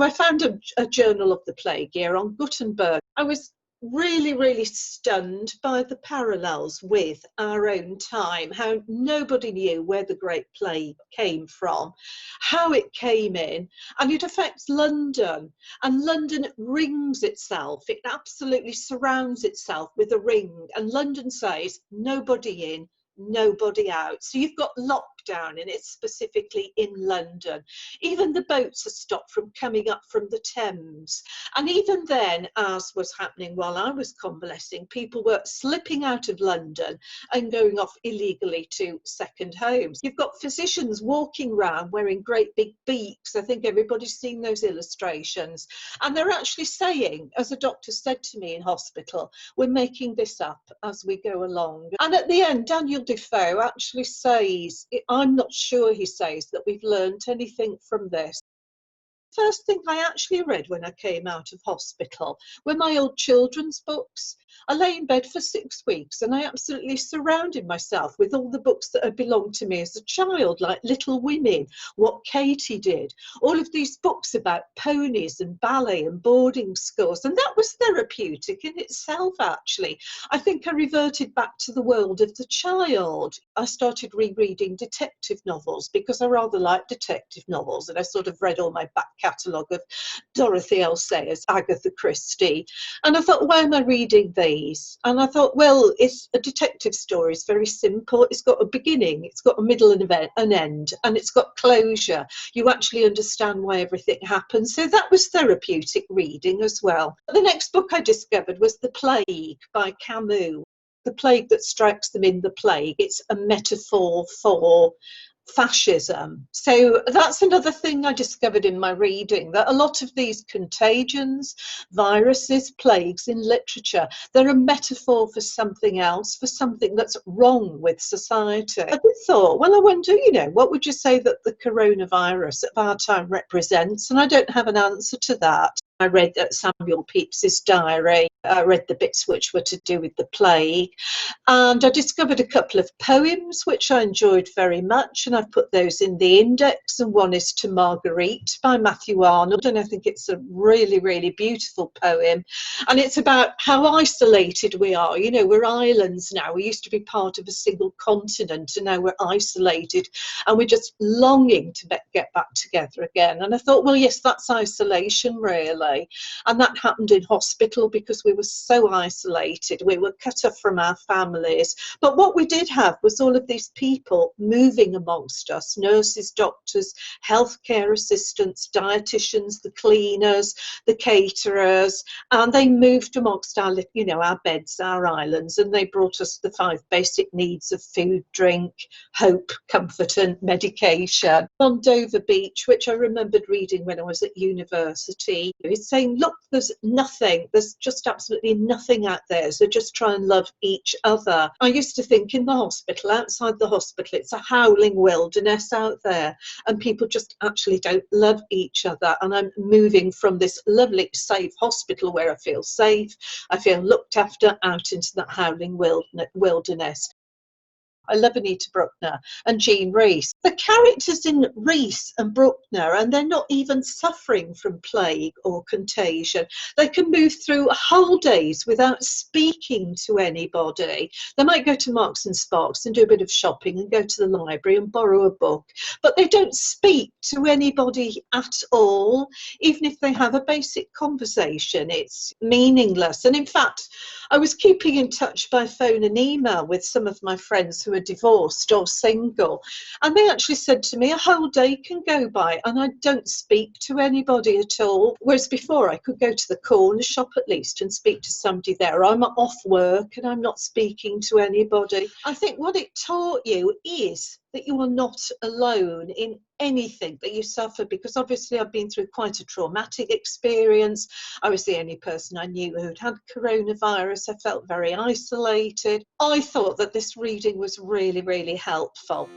I found a journal of the plague year on Gutenberg. I was really, really stunned by the parallels with our own time, how nobody knew where the Great Plague came from, how it came in, and it affects London. And London rings itself, it absolutely surrounds itself with a ring. And London says, nobody in, nobody out. So you've got lockdown, and it's specifically in London. Even the boats are stopped from coming up from the Thames. And even then, as was happening while I was convalescing, people were slipping out of London and going off illegally to second homes. You've got physicians walking around wearing great big beaks. I think everybody's seen those illustrations. And they're actually saying, as a doctor said to me in hospital, we're making this up as we go along. And at the end, Daniel Defoe actually says, I'm not sure he says that we've learned anything from this. First thing I actually read when I came out of hospital were my old children's books. I lay in bed for 6 weeks and I absolutely surrounded myself with all the books that had belonged to me as a child, like Little Women, What Katie Did, all of these books about ponies and ballet and boarding schools. And that was therapeutic in itself, actually. I think I reverted back to the world of the child. I started rereading detective novels because I rather like detective novels, and I sort of read all my back catalogue of Dorothy L. Sayers, Agatha Christie. And I thought, why am I reading these? And I thought, well, it's a detective story. It's very simple. It's got a beginning, it's got a middle and an end, and it's got closure. You actually understand why everything happens. So that was therapeutic reading as well. The next book I discovered was The Plague by Camus. The plague that strikes them in the plague. It's a metaphor for fascism. So that's another thing I discovered in my reading, that a lot of these contagions, viruses, plagues in literature, they're a metaphor for something else, for something that's wrong with society. I thought, well, I wonder, what would you say that the coronavirus of our time represents? And I don't have an answer to that. I read Samuel Pepys's diary. I read the bits which were to do with the plague. And I discovered a couple of poems which I enjoyed very much, and I've put those in the index. And one is To Marguerite by Matthew Arnold, and I think it's a really, really beautiful poem. And it's about how isolated we are. We're islands now. We used to be part of a single continent, and now we're isolated, and we're just longing to get back together again. And I thought, well, yes, that's isolation, really. And that happened in hospital because we were so isolated. We were cut off from our families. But what we did have was all of these people moving amongst us: nurses, doctors, healthcare assistants, dietitians, the cleaners, the caterers. And they moved amongst our beds, our islands, and they brought us the 5 basic needs of food, drink, hope, comfort and medication. On Dover Beach, which I remembered reading when I was at university, it's saying, look, there's nothing, there's just absolutely nothing out there, so just try and love each other. I used to think in the hospital, outside the hospital, it's a howling wilderness out there, and people just actually don't love each other. And I'm moving from this lovely, safe hospital where I feel safe, I feel looked after, out into that howling wilderness. I love Anita Bruckner and Jean Rhys. The characters in Rhys and Bruckner, and they're not even suffering from plague or contagion. They can move through whole days without speaking to anybody. They might go to Marks and Sparks and do a bit of shopping and go to the library and borrow a book, but they don't speak to anybody at all. Even if they have a basic conversation, it's meaningless. And in fact, I was keeping in touch by phone and email with some of my friends who are divorced or single, and they actually said to me, a whole day can go by and I don't speak to anybody at all. Whereas before, I could go to the corner shop at least and speak to somebody there. I'm off work and I'm not speaking to anybody. I think what it taught you is that you are not alone in anything that you suffer, because obviously I've been through quite a traumatic experience. I was the only person I knew who'd had coronavirus. I felt very isolated. I thought that this reading was really, really helpful.